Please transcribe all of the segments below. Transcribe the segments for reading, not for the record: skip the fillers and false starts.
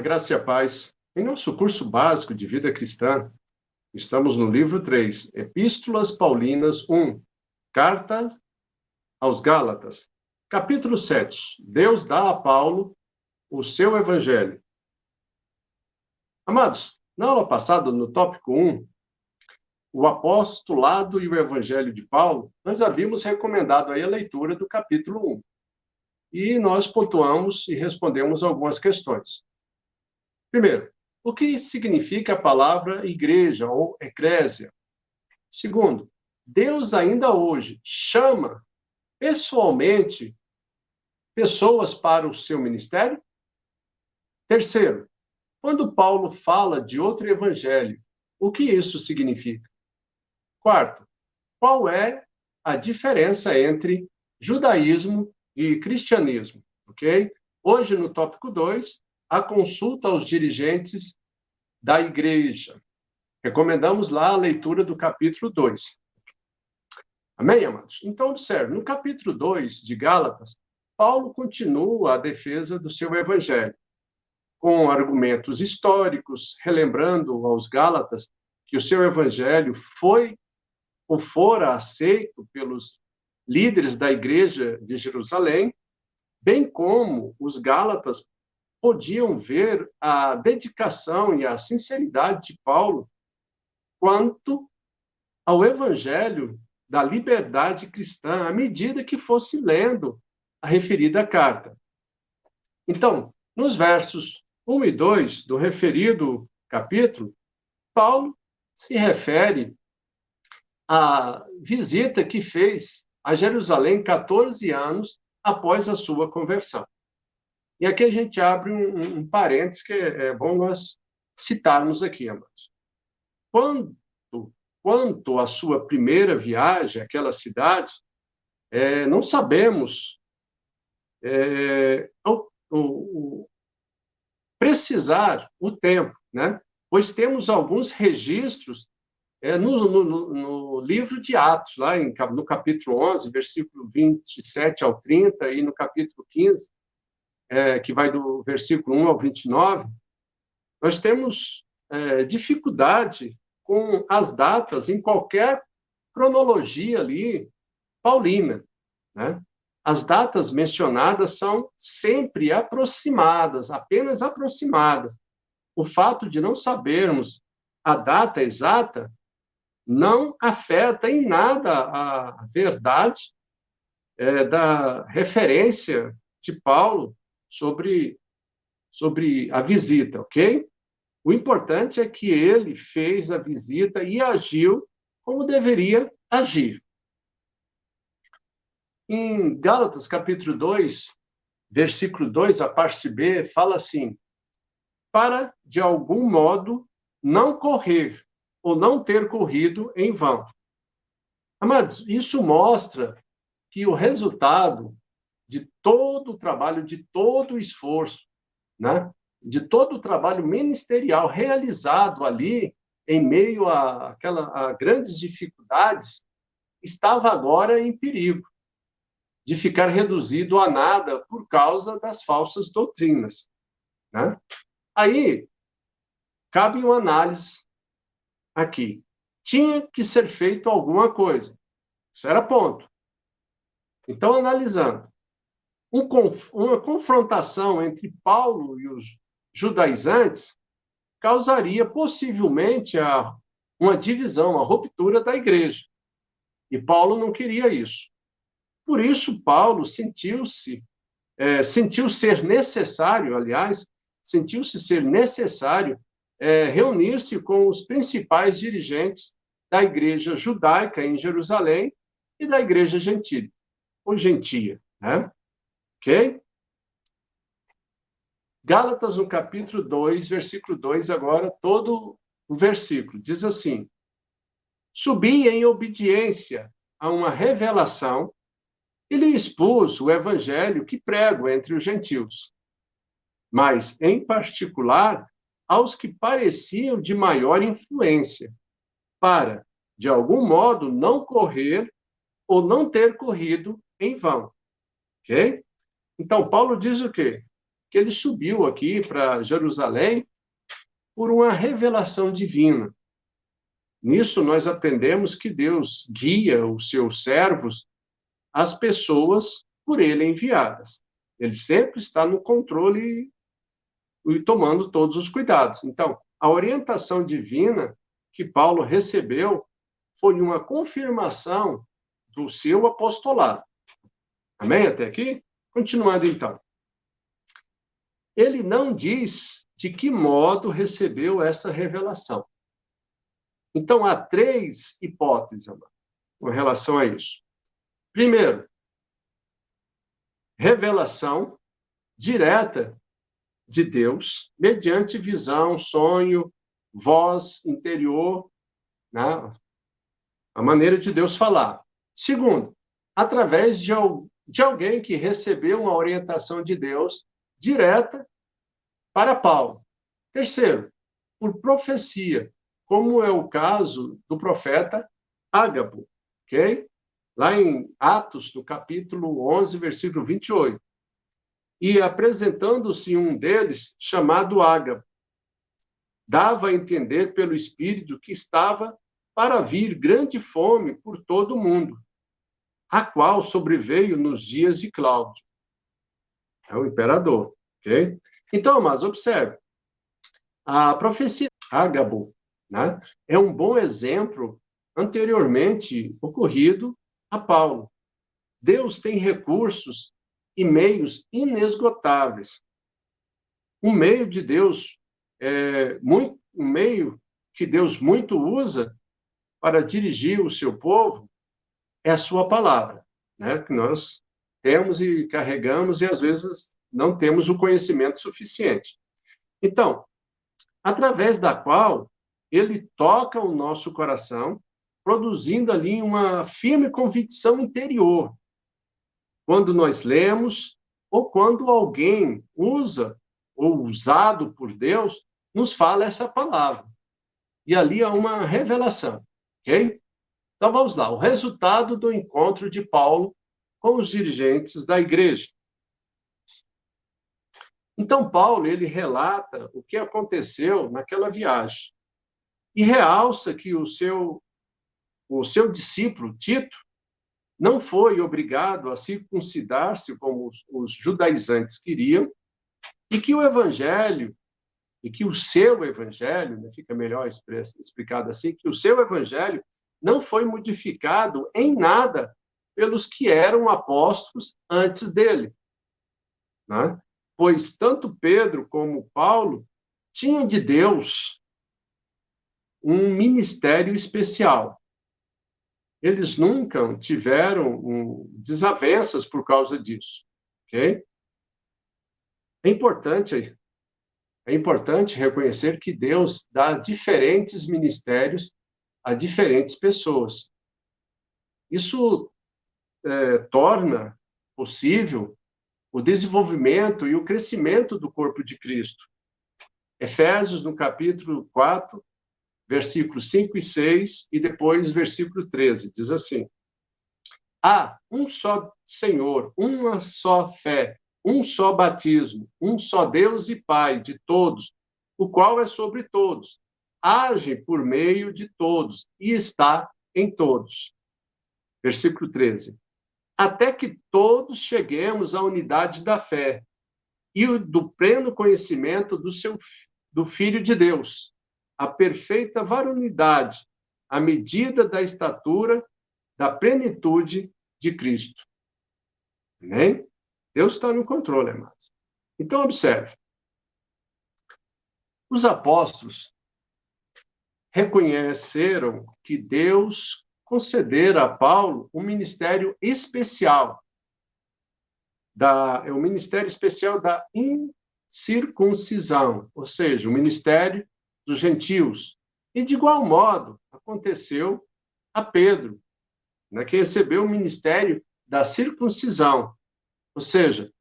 graça e a paz. Em nosso curso básico de vida cristã, estamos no livro 3, Epístolas Paulinas 1, Carta aos Gálatas. Capítulo 7, Deus dá a Paulo o seu evangelho. Amados, na aula passada, no tópico 1, o apostolado e o evangelho de Paulo, nós havíamos recomendado aí a leitura do capítulo 1. E nós pontuamos e respondemos algumas questões. Primeiro, o que significa a palavra igreja ou eclésia? Segundo, Deus ainda hoje chama pessoalmente pessoas para o seu ministério? Terceiro, quando Paulo fala de outro evangelho, o que isso significa? Quarto, qual é a diferença entre judaísmo e cristianismo? Ok? Hoje, no tópico 2, a consulta aos dirigentes da igreja. Recomendamos lá a leitura do capítulo 2. Amém, amados? Então, observe, no capítulo 2 de Gálatas, Paulo continua a defesa do seu evangelho, com argumentos históricos, relembrando aos Gálatas que o seu evangelho foi ou fora aceito pelos líderes da igreja de Jerusalém, bem como os Gálatas podiam ver a dedicação e a sinceridade de Paulo quanto ao evangelho da liberdade cristã, à medida que fosse lendo a referida carta. Então, nos versos 1 e 2 do referido capítulo, Paulo se refere à visita que fez a Jerusalém 14 anos após a sua conversão. E aqui a gente abre um parênteses que é bom nós citarmos aqui, amados. Quanto à sua primeira viagem àquela cidade, não sabemos precisar o tempo, né? Pois temos alguns registros no livro de Atos, lá no capítulo 11, versículo 27 ao 30, e no capítulo 15, que vai do versículo 1 ao 29, nós temos dificuldade com as datas em qualquer cronologia ali paulina, né? As datas mencionadas são sempre aproximadas, apenas aproximadas. O fato de não sabermos a data exata não afeta em nada a verdade da referência de Paulo sobre a visita, ok? O importante é que ele fez a visita e agiu como deveria agir. Em Gálatas, capítulo 2, versículo 2, a parte B, fala assim: para, de algum modo, não correr ou não ter corrido em vão. Amados, isso mostra que o resultado de todo o trabalho, de todo o esforço, né, de todo o trabalho ministerial realizado ali, em meio a grandes dificuldades, estava agora em perigo de ficar reduzido a nada por causa das falsas doutrinas, né? Aí, cabe uma análise aqui. Tinha que ser feito alguma coisa. Isso era ponto. Então, analisando, uma confrontação entre Paulo e os judaizantes causaria possivelmente uma divisão, uma ruptura da igreja. E Paulo não queria isso. Por isso, Paulo sentiu ser necessário, reunir-se com os principais dirigentes da igreja judaica em Jerusalém e da igreja gentia, né? Ok? Gálatas, no capítulo 2, versículo 2, agora, todo o versículo, diz assim: subi em obediência a uma revelação e lhe expus o evangelho que prego entre os gentios, mas, em particular, aos que pareciam de maior influência, para, de algum modo, não correr ou não ter corrido em vão. Ok? Então, Paulo diz o quê? que ele subiu aqui para Jerusalém por uma revelação divina. Nisso, nós aprendemos que Deus guia os seus servos, as pessoas por ele enviadas. Ele sempre está no controle e tomando todos os cuidados. Então, a orientação divina que Paulo recebeu foi uma confirmação do seu apostolado. Amém? Até aqui? Continuando, então. Ele não diz de que modo recebeu essa revelação. Então, há três hipóteses, amado, com relação a isso. Primeiro, revelação direta de Deus, mediante visão, sonho, voz interior, né? A maneira de Deus falar. Segundo, através de alguém que recebeu uma orientação de Deus direta para Paulo. Terceiro, por profecia, como é o caso do profeta Ágabo, ok? Lá em Atos, no capítulo 11, versículo 28. E apresentando-se um deles, chamado Ágabo, dava a entender pelo Espírito que estava para vir grande fome por todo o mundo, a qual sobreveio nos dias de Cláudio, é o imperador, ok? Então, mas observe, a profecia de Ágabo, né, é um bom exemplo anteriormente ocorrido a Paulo. Deus tem recursos e meios inesgotáveis. Um meio de Deus, um meio que Deus muito usa para dirigir o seu povo é a sua palavra, né? Que nós temos e carregamos e às vezes não temos o conhecimento suficiente. Então, através da qual ele toca o nosso coração, produzindo ali uma firme convicção interior. Quando nós lemos ou quando alguém usa ou usado por Deus nos fala essa palavra. E ali há uma revelação, ok? Então vamos lá, o resultado do encontro de Paulo com os dirigentes da igreja. Então Paulo, ele relata o que aconteceu naquela viagem e realça que o seu discípulo Tito não foi obrigado a circuncidar-se como os judaizantes queriam, e que o evangelho, e que o seu evangelho, né, fica melhor explicado assim, que o seu evangelho não foi modificado em nada pelos que eram apóstolos antes dele, né? Pois tanto Pedro como Paulo tinham de Deus um ministério especial. Eles nunca tiveram desavenças por causa disso, ok? É importante reconhecer que Deus dá diferentes ministérios a diferentes pessoas. Isso torna possível o desenvolvimento e o crescimento do corpo de Cristo. Efésios, no capítulo 4, versículos 5 e 6, e depois versículo 13, diz assim: há um só Senhor, uma só fé, um só batismo, um só Deus e Pai de todos, o qual é sobre todos, age por meio de todos e está em todos. Versículo 13. Até que todos cheguemos à unidade da fé e do pleno conhecimento do Filho de Deus, a perfeita varonilidade, à medida da estatura da plenitude de Cristo. Amém? Deus está no controle, amados. Então, observe. Os apóstolos reconheceram que Deus concedera a Paulo um ministério especial. O ministério especial da incircuncisão, ou seja, o ministério dos gentios. E, de igual modo, aconteceu a Pedro, né, que recebeu o ministério da circuncisão, ou seja,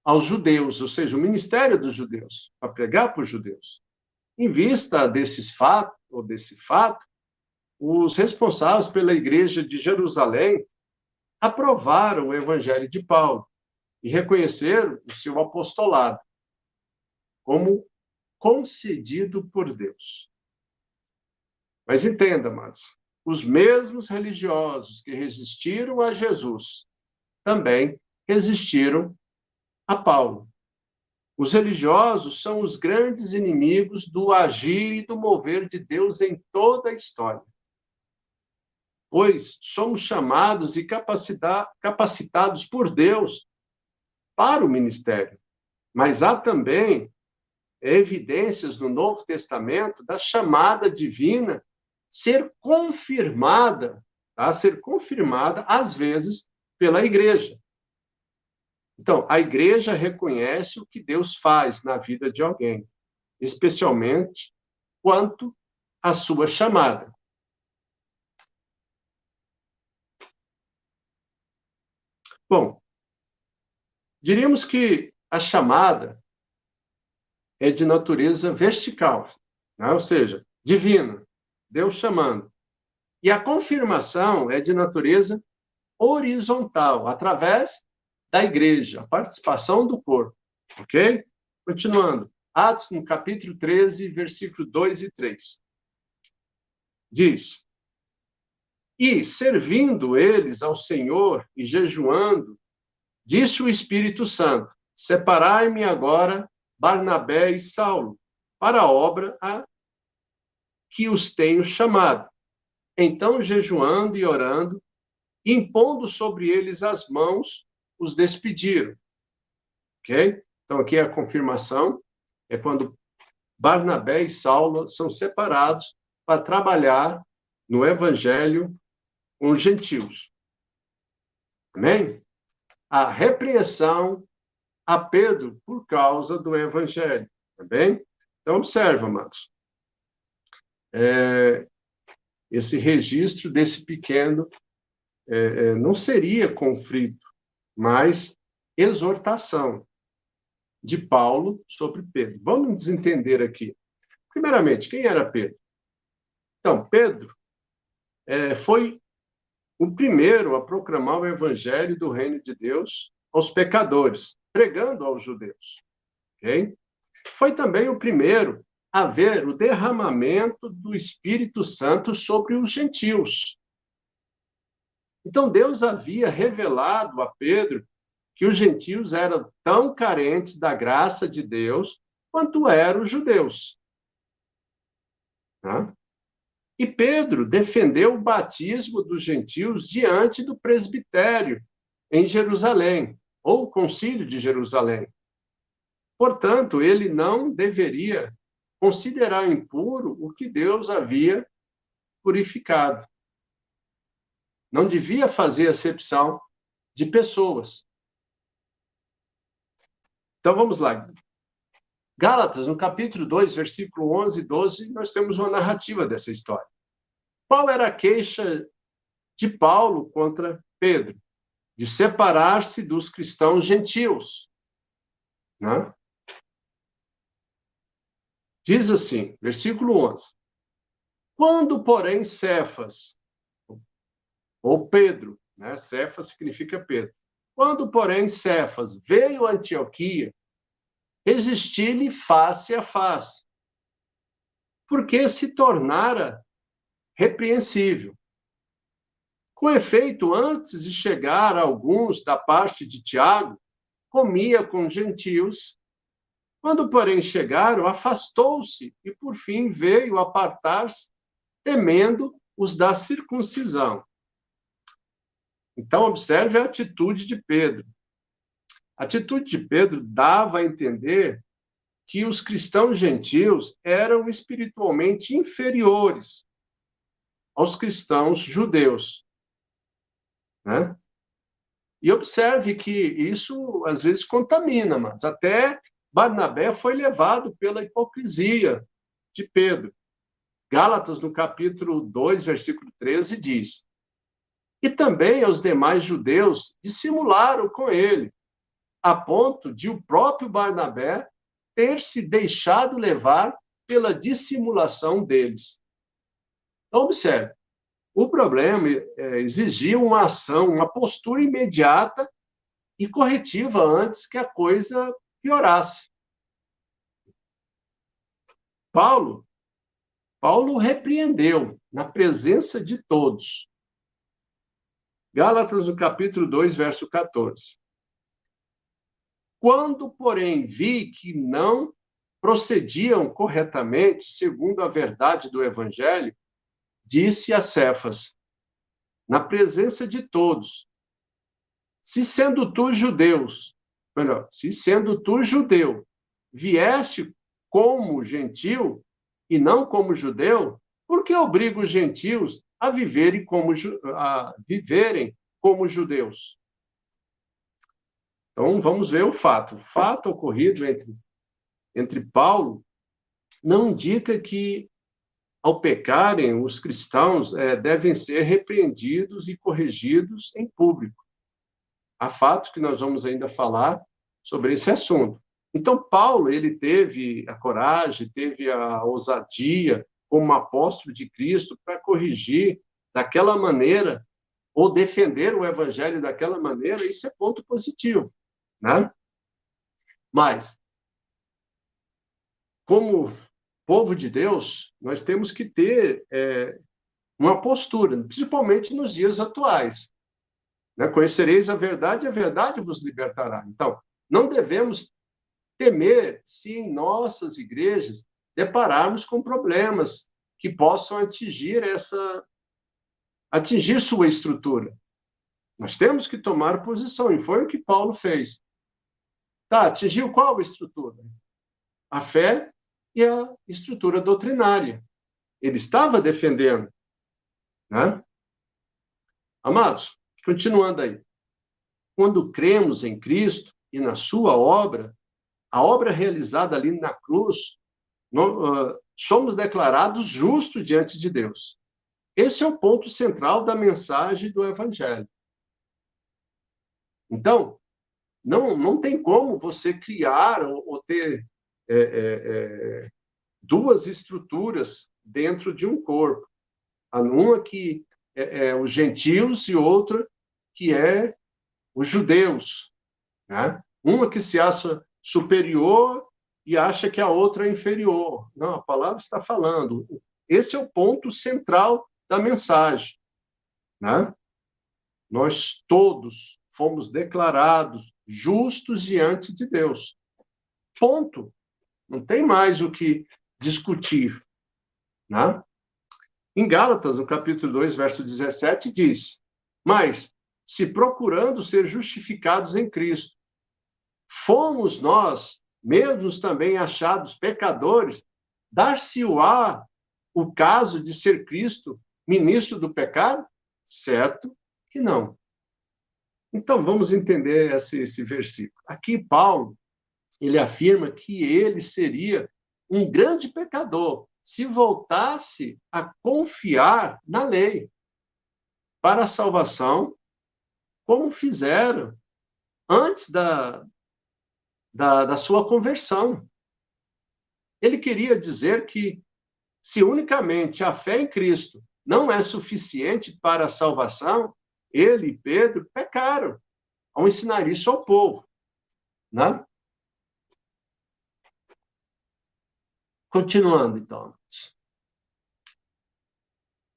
aos judeus, ou seja, o ministério dos judeus, para pregar para os judeus. Em vista desse fato, os responsáveis pela igreja de Jerusalém aprovaram o evangelho de Paulo e reconhecer o seu apostolado como concedido por Deus. Mas entenda, amados, os mesmos religiosos que resistiram a Jesus também resistiram a Paulo. Os religiosos são os grandes inimigos do agir e do mover de Deus em toda a história. Pois somos chamados e capacitados por Deus para o ministério. Mas há também evidências no Novo Testamento da chamada divina ser confirmada, tá? Ser confirmada, às vezes, pela igreja. Então, a igreja reconhece o que Deus faz na vida de alguém, especialmente quanto à sua chamada. Bom, diríamos que a chamada é de natureza vertical, né? Ou seja, divina, Deus chamando. E a confirmação é de natureza horizontal, através da igreja, a participação do corpo, ok? Continuando, Atos, no capítulo 13, versículo 2 e 3. Diz: E, servindo eles ao Senhor e jejuando, disse o Espírito Santo: Separai-me agora Barnabé e Saulo para a obra a que os tenho chamado. Então, jejuando e orando, impondo sobre eles as mãos, os despediram. Ok? Então, aqui a confirmação é quando Barnabé e Saulo são separados para trabalhar no evangelho com os gentios. Amém? A repreensão a Pedro por causa do evangelho. Tá bem? Então, observa, amados. Esse registro desse pequeno não seria conflito, mas exortação de Paulo sobre Pedro. Vamos desentender aqui. Primeiramente, quem era Pedro? Então, Pedro foi o primeiro a proclamar o evangelho do reino de Deus aos pecadores, pregando aos judeus. Okay? Foi também o primeiro a ver o derramamento do Espírito Santo sobre os gentios. Então, Deus havia revelado a Pedro que os gentios eram tão carentes da graça de Deus quanto eram os judeus. Tá? E Pedro defendeu o batismo dos gentios diante do presbitério em Jerusalém, ou concílio de Jerusalém. Portanto, ele não deveria considerar impuro o que Deus havia purificado. Não devia fazer acepção de pessoas. Então, vamos lá. Gálatas, no capítulo 2, versículo 11 e 12, nós temos uma narrativa dessa história. Qual era a queixa de Paulo contra Pedro? De separar-se dos cristãos gentios. Né? Diz assim, versículo 11. Quando, porém, Cefas, ou Pedro, né? Cefas significa Pedro. Quando, porém, Cefas veio a Antioquia, resisti-lhe face a face, porque se tornara repreensível. Com efeito, antes de chegar alguns da parte de Tiago, comia com gentios. Quando, porém, chegaram, afastou-se e, por fim, veio apartar-se, temendo os da circuncisão. Então, observe a atitude de Pedro. A atitude de Pedro dava a entender que os cristãos gentios eram espiritualmente inferiores aos cristãos judeus. Né? E observe que isso, às vezes, contamina, mas até Barnabé foi levado pela hipocrisia de Pedro. Gálatas, no capítulo 2, versículo 13, diz: E também os demais judeus dissimularam com ele, a ponto de o próprio Barnabé ter se deixado levar pela dissimulação deles. Então, observe, o problema exigia uma ação, uma postura imediata e corretiva antes que a coisa piorasse. Paulo repreendeu na presença de todos. Gálatas, no capítulo 2, verso 14. Quando, porém, vi que não procediam corretamente segundo a verdade do evangelho, disse a Cefas, na presença de todos, se sendo tu judeu, vieste como gentil e não como judeu, por que obriga os gentios a viverem como judeus? Então, vamos ver o fato. O fato ocorrido entre Paulo não indica que, ao pecarem, os cristãos devem ser repreendidos e corrigidos em público. Há fatos que nós vamos ainda falar sobre esse assunto. Então, Paulo, ele teve a coragem, teve a ousadia, como apóstolo de Cristo, para corrigir daquela maneira, ou defender o evangelho daquela maneira, isso é ponto positivo, né? Mas, como povo de Deus, nós temos que ter uma postura, principalmente nos dias atuais. Né? Conhecereis a verdade vos libertará. Então, não devemos temer se em nossas igrejas depararmos com problemas que possam atingir sua estrutura. Nós temos que tomar posição, e foi o que Paulo fez. Tá, atingiu qual estrutura? A fé e a estrutura doutrinária. Ele estava defendendo, né? Amados, continuando aí. Quando cremos em Cristo e na sua obra, a obra realizada ali na cruz, somos declarados justos diante de Deus. Esse é o ponto central da mensagem do Evangelho. Então, não tem como você criar ou ter duas estruturas dentro de um corpo. Uma que é os gentios e outra que é os judeus. Né? Uma que se acha superior e acha que a outra é inferior. Não, a palavra está falando. Esse é o ponto central da mensagem. Né? Nós todos fomos declarados justos diante de Deus. Ponto. Não tem mais o que discutir. Né? Em Gálatas, no capítulo 2, verso 17, diz: mas, se procurando ser justificados em Cristo, fomos nós, mesmos também achados pecadores, dar-se-á o caso de ser Cristo ministro do pecado? Certo que não. Então, vamos entender esse versículo. Aqui, Paulo, ele afirma que ele seria um grande pecador se voltasse a confiar na lei para a salvação, como fizeram antes da sua conversão. Ele queria dizer que, se unicamente a fé em Cristo não é suficiente para a salvação, ele e Pedro pecaram ao ensinar isso ao povo. Né? Continuando, então.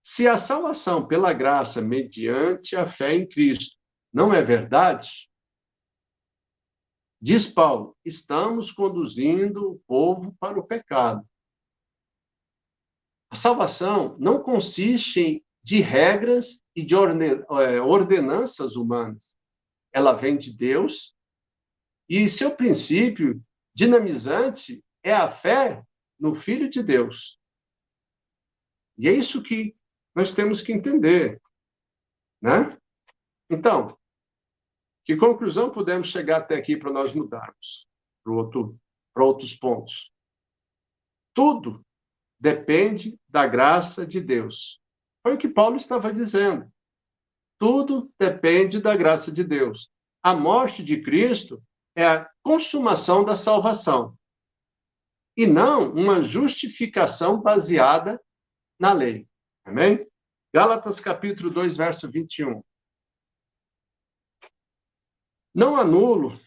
Se a salvação pela graça mediante a fé em Cristo não é verdade, diz Paulo, estamos conduzindo o povo para o pecado. A salvação não consiste de regras e de ordenanças humanas. Ela vem de Deus e seu princípio dinamizante é a fé no Filho de Deus. E é isso que nós temos que entender, né? Então, que conclusão podemos chegar até aqui para nós mudarmos para outros pontos? Tudo depende da graça de Deus. Foi o que Paulo estava dizendo. Tudo depende da graça de Deus. A morte de Cristo é a consumação da salvação, e não uma justificação baseada na lei. Amém? Gálatas capítulo 2, verso 21. Não anulo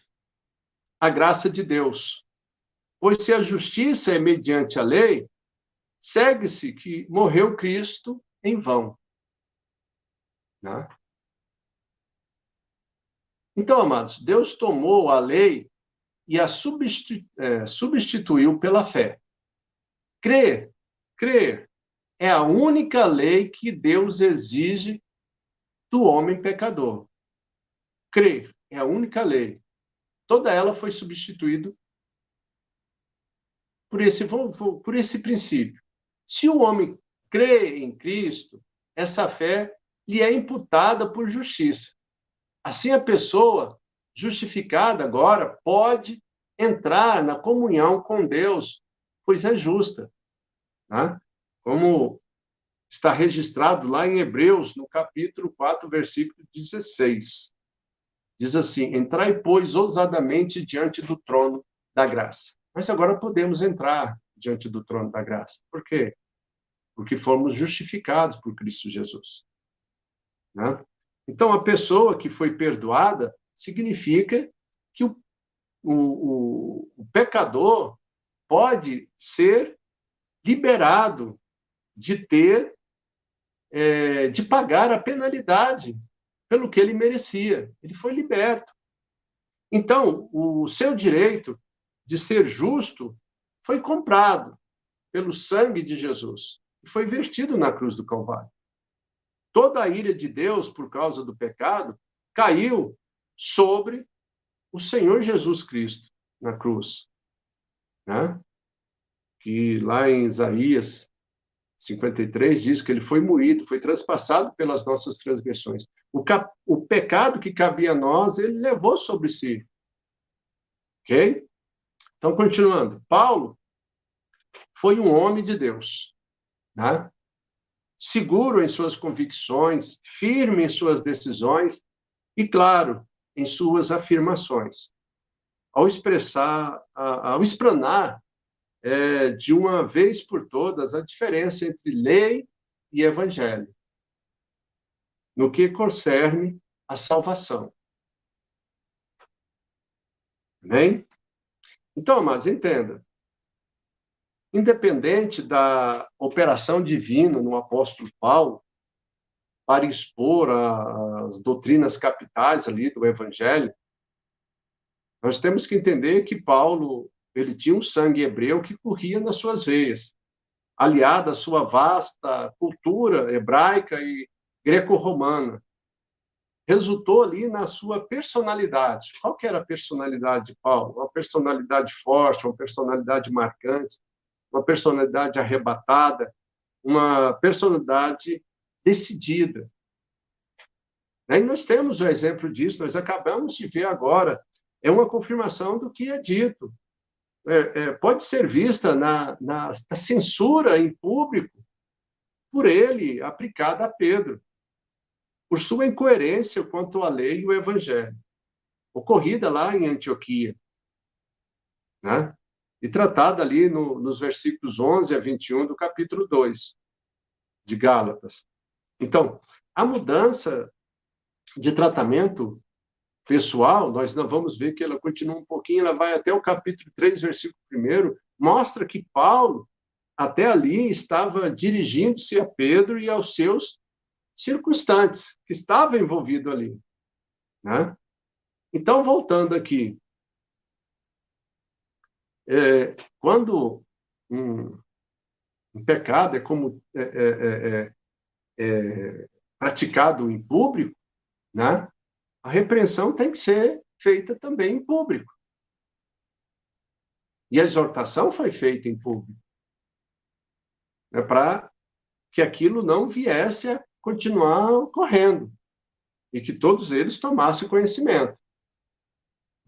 a graça de Deus, pois se a justiça é mediante a lei, segue-se que morreu Cristo em vão. Né? Então, amados, Deus tomou a lei e a substituiu pela fé. Crer é a única lei que Deus exige do homem pecador. Crer é a única lei. Toda ela foi substituída por esse princípio. Se o homem crê em Cristo, essa fé lhe é imputada por justiça. Assim, a pessoa justificada agora pode entrar na comunhão com Deus, pois é justa. Né? Como está registrado lá em Hebreus, no capítulo 4, versículo 16. Diz assim: entrai, pois, ousadamente diante do trono da graça. Mas agora podemos entrar diante do trono da graça. Por quê? Porque fomos justificados por Cristo Jesus. Né? Então, a pessoa que foi perdoada significa que o pecador pode ser liberado de de pagar a penalidade pelo que ele merecia. Ele foi liberto. Então, o seu direito de ser justo foi comprado pelo sangue de Jesus e foi vertido na cruz do Calvário. Toda a ira de Deus por causa do pecado caiu sobre o Senhor Jesus Cristo na cruz. Né? Que lá em Isaías 53 diz que ele foi moído, foi transpassado pelas nossas transgressões. O pecado que cabia a nós, ele levou sobre si. Ok? Então, continuando. Paulo foi um homem de Deus. Né? Seguro em suas convicções, firme em suas decisões e, claro, em suas afirmações. Ao explanar de uma vez por todas a diferença entre lei e evangelho, no que concerne a salvação. Amém? Então, amados, entenda. Independente da operação divina no apóstolo Paulo, para expor as doutrinas capitais ali do evangelho, nós temos que entender que Paulo, ele tinha um sangue hebreu que corria nas suas veias, aliado à sua vasta cultura hebraica e greco-romana. Resultou ali na sua personalidade. Qual que era a personalidade de Paulo? Uma personalidade forte, uma personalidade marcante, uma personalidade arrebatada, uma personalidade decidida. E nós temos o exemplo disso, nós acabamos de ver agora, é uma confirmação do que é dito. Pode ser vista na censura em público por ele aplicada a Pedro, por sua incoerência quanto à lei e o evangelho, ocorrida lá em Antioquia, né? E tratada ali nos versículos 11 a 21 do capítulo 2 de Gálatas. Então, a mudança de tratamento pessoal, nós não vamos ver que ela continua um pouquinho, ela vai até o capítulo 3, versículo 1, mostra que Paulo, até ali, estava dirigindo-se a Pedro e aos seus circunstantes, que estavam envolvidos ali. Né? Então, voltando aqui, quando um pecado é praticado em público, né? A repreensão tem que ser feita também em público. E a exortação foi feita em público, né, para que aquilo não viesse a continuar ocorrendo e que todos eles tomassem conhecimento.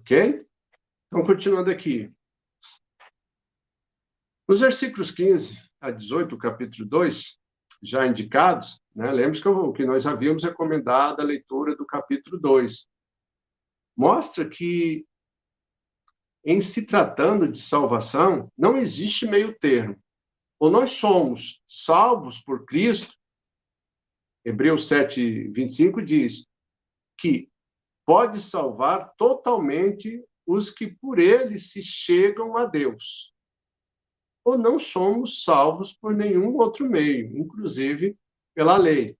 Ok? Então, continuando aqui. Nos versículos 15 a 18 do capítulo 2, já indicados, né, lembre-se que nós havíamos recomendado a leitura do capítulo 2. Mostra que, em se tratando de salvação, não existe meio termo. Ou nós somos salvos por Cristo, Hebreus 7, 25 diz que pode salvar totalmente os que por ele se chegam a Deus. Ou não somos salvos por nenhum outro meio, inclusive pela lei.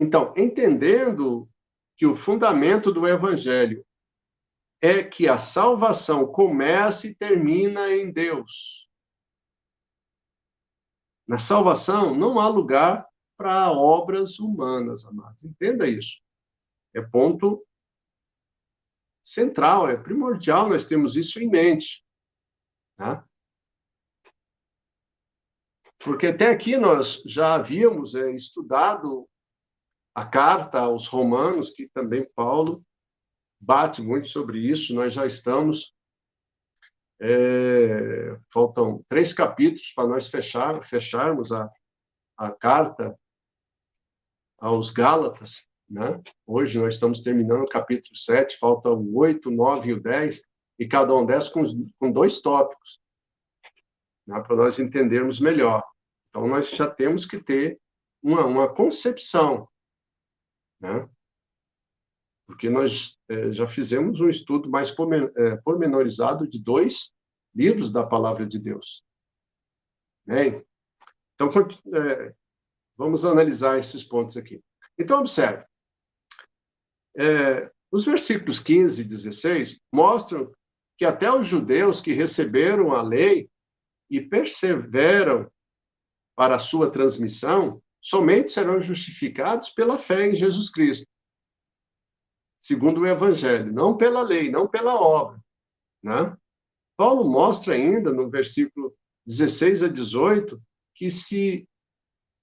Então, entendendo que o fundamento do Evangelho é que a salvação começa e termina em Deus. Na salvação não há lugar para obras humanas, amados. Entenda isso. É ponto central, é primordial nós temos isso em mente. Tá? Porque até aqui nós já havíamos estudado a carta aos Romanos, que também Paulo bate muito sobre isso. Nós já estamos... faltam 3 capítulos para nós fecharmos a carta aos Gálatas, né? Hoje nós estamos terminando o capítulo 7, faltam o 8, 9 e o 10, e cada um desses com 2 tópicos, né? Para nós entendermos melhor. Então, nós já temos que ter uma concepção, né? Porque nós já fizemos um estudo mais pormenorizado de 2 livros da Palavra de Deus. Bem, então, vamos analisar esses pontos aqui. Então, observe. Os versículos 15 e 16 mostram que até os judeus que receberam a lei e perseveram para a sua transmissão, somente serão justificados pela fé em Jesus Cristo, segundo o Evangelho, não pela lei, não pela obra, né? Paulo mostra ainda, no versículo 16 a 18, que se,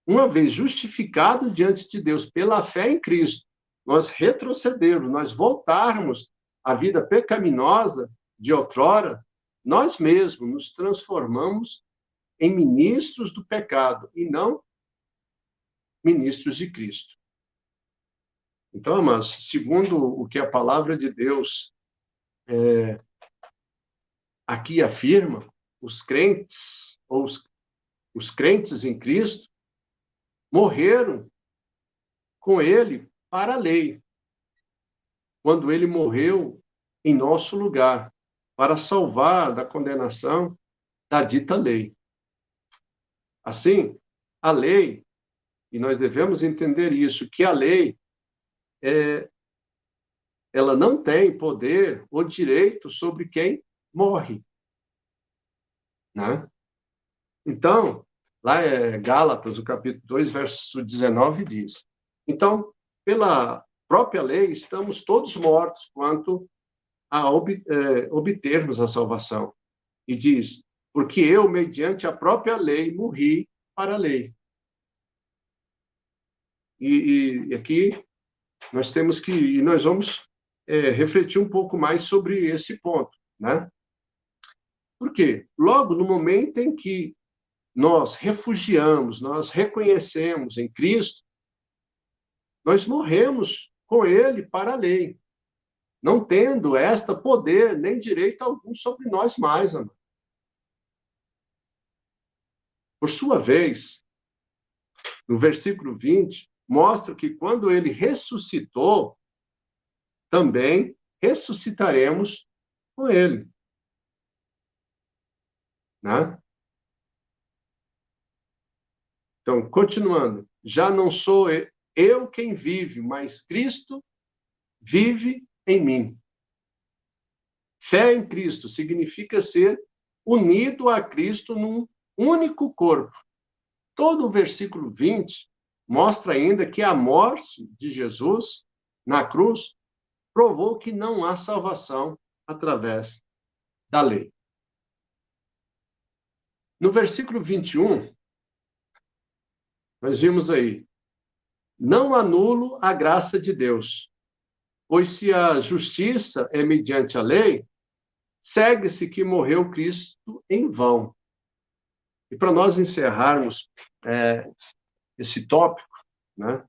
uma vez justificado diante de Deus pela fé em Cristo, nós retrocedermos, nós voltarmos à vida pecaminosa de outrora, nós mesmos nos transformamos em ministros do pecado e não ministros de Cristo. Então, mas segundo o que a palavra de Deus aqui afirma, os crentes, ou os crentes em Cristo, morreram com ele para a lei, quando ele morreu em nosso lugar, para salvar da condenação da dita lei. Assim, a lei, e nós devemos entender isso, que a lei, ela não tem poder ou direito sobre quem morre, né? Então, lá é Gálatas, o capítulo 2, verso 19, diz: então, pela própria lei, estamos todos mortos quanto a obtermos a salvação. E diz: porque eu, mediante a própria lei, morri para a lei. E aqui nós temos que, e nós vamos refletir um pouco mais sobre esse ponto, né? Por quê? Logo no momento em que nós refugiamos, nós reconhecemos em Cristo, nós morremos com ele para a lei, não tendo esta poder nem direito algum sobre nós mais, amado. Por sua vez, no versículo 20, mostra que quando ele ressuscitou, também ressuscitaremos com ele, né? Então, continuando, já não sou eu quem vive, mas Cristo vive em mim. Fé em Cristo significa ser unido a Cristo num único corpo. Todo o versículo 20 mostra ainda que a morte de Jesus na cruz provou que não há salvação através da lei. No versículo 21, nós vimos aí: não anulo a graça de Deus, pois se a justiça é mediante a lei, segue-se que morreu Cristo em vão. E para nós encerrarmos esse tópico, né,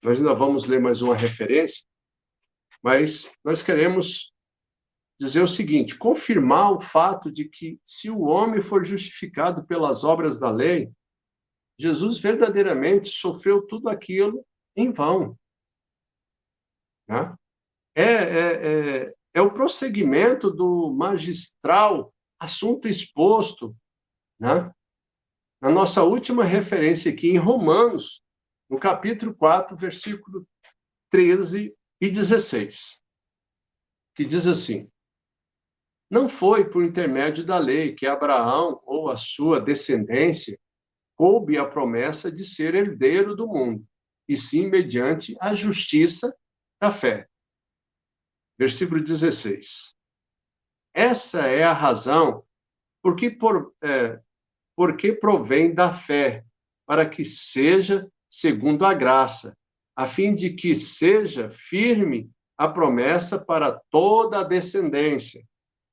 nós ainda vamos ler mais uma referência, mas nós queremos dizer o seguinte: confirmar o fato de que, se o homem for justificado pelas obras da lei, Jesus verdadeiramente sofreu tudo aquilo em vão. né? É o prosseguimento do magistral assunto exposto, né? Na nossa última referência aqui em Romanos, no capítulo 4, versículo 13 e 16, que diz assim: não foi por intermédio da lei que Abraão ou a sua descendência coube a promessa de ser herdeiro do mundo, e sim mediante a justiça da fé. Versículo 16. Essa é a razão porque provém da fé, para que seja segundo a graça, a fim de que seja firme a promessa para toda a descendência,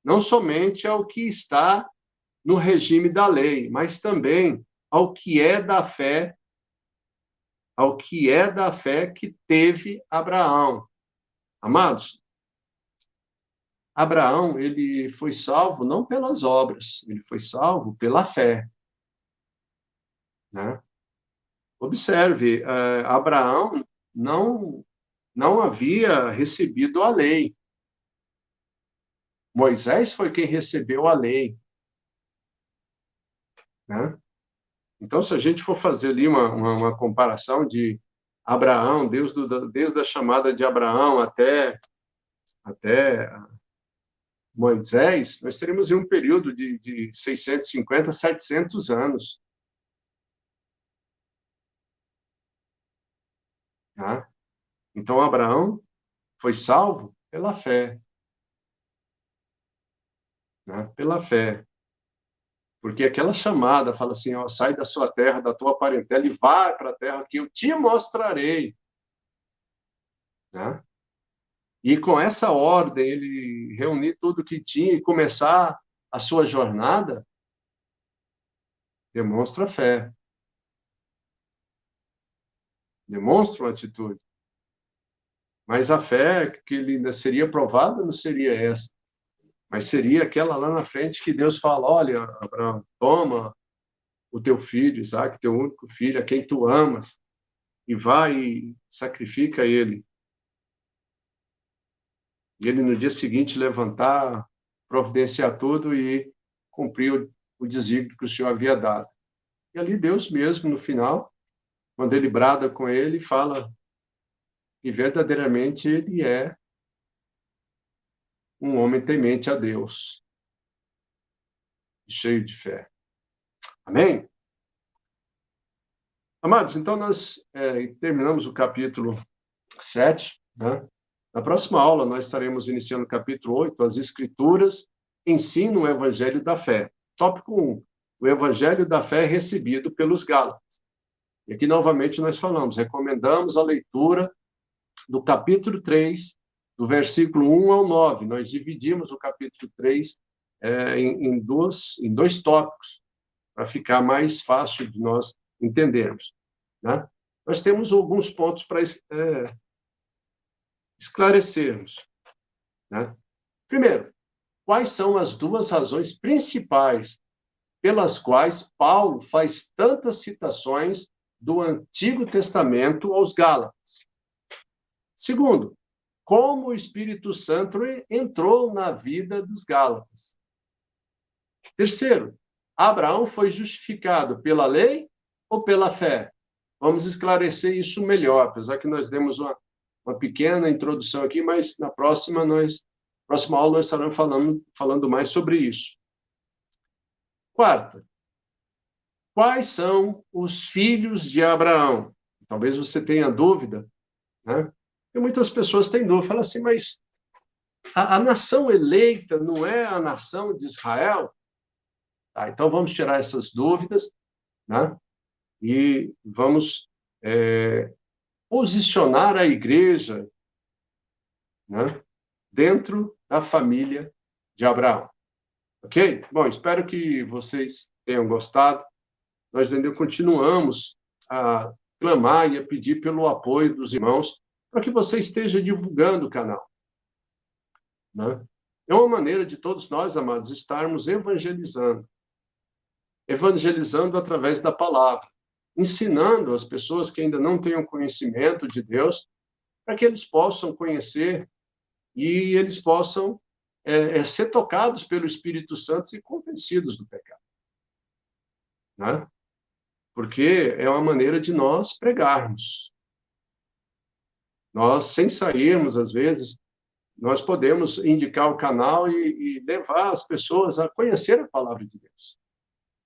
não somente ao que está no regime da lei, mas também ao que é da fé, que teve Abraão. Amados, Abraão, ele foi salvo não pelas obras, ele foi salvo pela fé, né? Observe, Abraão não havia recebido a lei. Moisés foi quem recebeu a lei, né? Então, se a gente for fazer ali uma comparação de Abraão, desde a chamada de Abraão até Moisés, nós teremos um período de 650, 700 anos. Tá? Então, Abraão foi salvo pela fé. Né? Pela fé. Porque aquela chamada fala assim, ó, sai da sua terra, da tua parentela e vai para a terra que eu te mostrarei. Né? E com essa ordem, ele reunir tudo que tinha e começar a sua jornada, demonstra fé. Demonstra uma atitude. Mas a fé que ele ainda seria provada não seria essa. Mas seria aquela lá na frente que Deus fala, olha, Abraão, toma o teu filho, Isaac, teu único filho, a quem tu amas, e vai e sacrifica ele. E ele, no dia seguinte, levantar, providenciar tudo e cumprir o desígnio que o Senhor havia dado. E ali Deus mesmo, no final, quando ele brada com ele, fala que verdadeiramente ele é um homem temente a Deus, cheio de fé. Amém? Amados, então nós terminamos o capítulo 7, né? Na próxima aula, nós estaremos iniciando o capítulo 8, as Escrituras ensinam o Evangelho da Fé. Tópico 1, o Evangelho da Fé recebido pelos Gálatas. E aqui, novamente, nós falamos, recomendamos a leitura do capítulo 3, do versículo 1 ao 9. Nós dividimos o capítulo 3 em dois tópicos, para ficar mais fácil de nós entendermos. Né? Nós temos alguns pontos para esclarecermos. Né? Primeiro, quais são as duas razões principais pelas quais Paulo faz tantas citações do Antigo Testamento aos Gálatas? Segundo, como o Espírito Santo entrou na vida dos Gálatas? Terceiro, Abraão foi justificado pela lei ou pela fé? Vamos esclarecer isso melhor, apesar que nós demos uma pequena introdução aqui, mas na próxima aula nós estaremos falando mais sobre isso. Quarta, quais são os filhos de Abraão? Talvez você tenha dúvida, né? E muitas pessoas têm dúvida, falam assim, mas a nação eleita não é a nação de Israel? Tá, então vamos tirar essas dúvidas, né? E vamos posicionar a igreja, né, dentro da família de Abraão. Ok? Bom, espero que vocês tenham gostado. Nós ainda continuamos a clamar e a pedir pelo apoio dos irmãos para que você esteja divulgando o canal. Né? É uma maneira de todos nós, amados, estarmos evangelizando. Evangelizando através da palavra. Ensinando as pessoas que ainda não têm o conhecimento de Deus para que eles possam conhecer e eles possam ser tocados pelo Espírito Santo e convencidos do pecado, né? Porque é uma maneira de nós pregarmos. Nós, sem sairmos, às vezes, nós podemos indicar o canal e levar as pessoas a conhecer a palavra de Deus.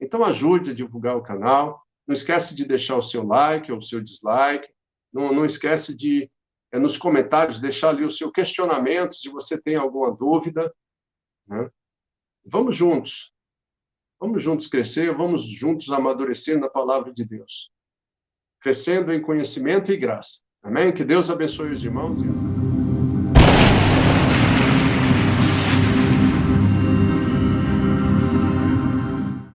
Então, ajude a divulgar o canal. Não esquece de deixar o seu like ou o seu dislike. Não esquece de, nos comentários, deixar ali o seu questionamento, se você tem alguma dúvida, né? Vamos juntos. Vamos juntos crescer, vamos juntos amadurecer na palavra de Deus. Crescendo em conhecimento e graça. Amém? Que Deus abençoe os irmãos.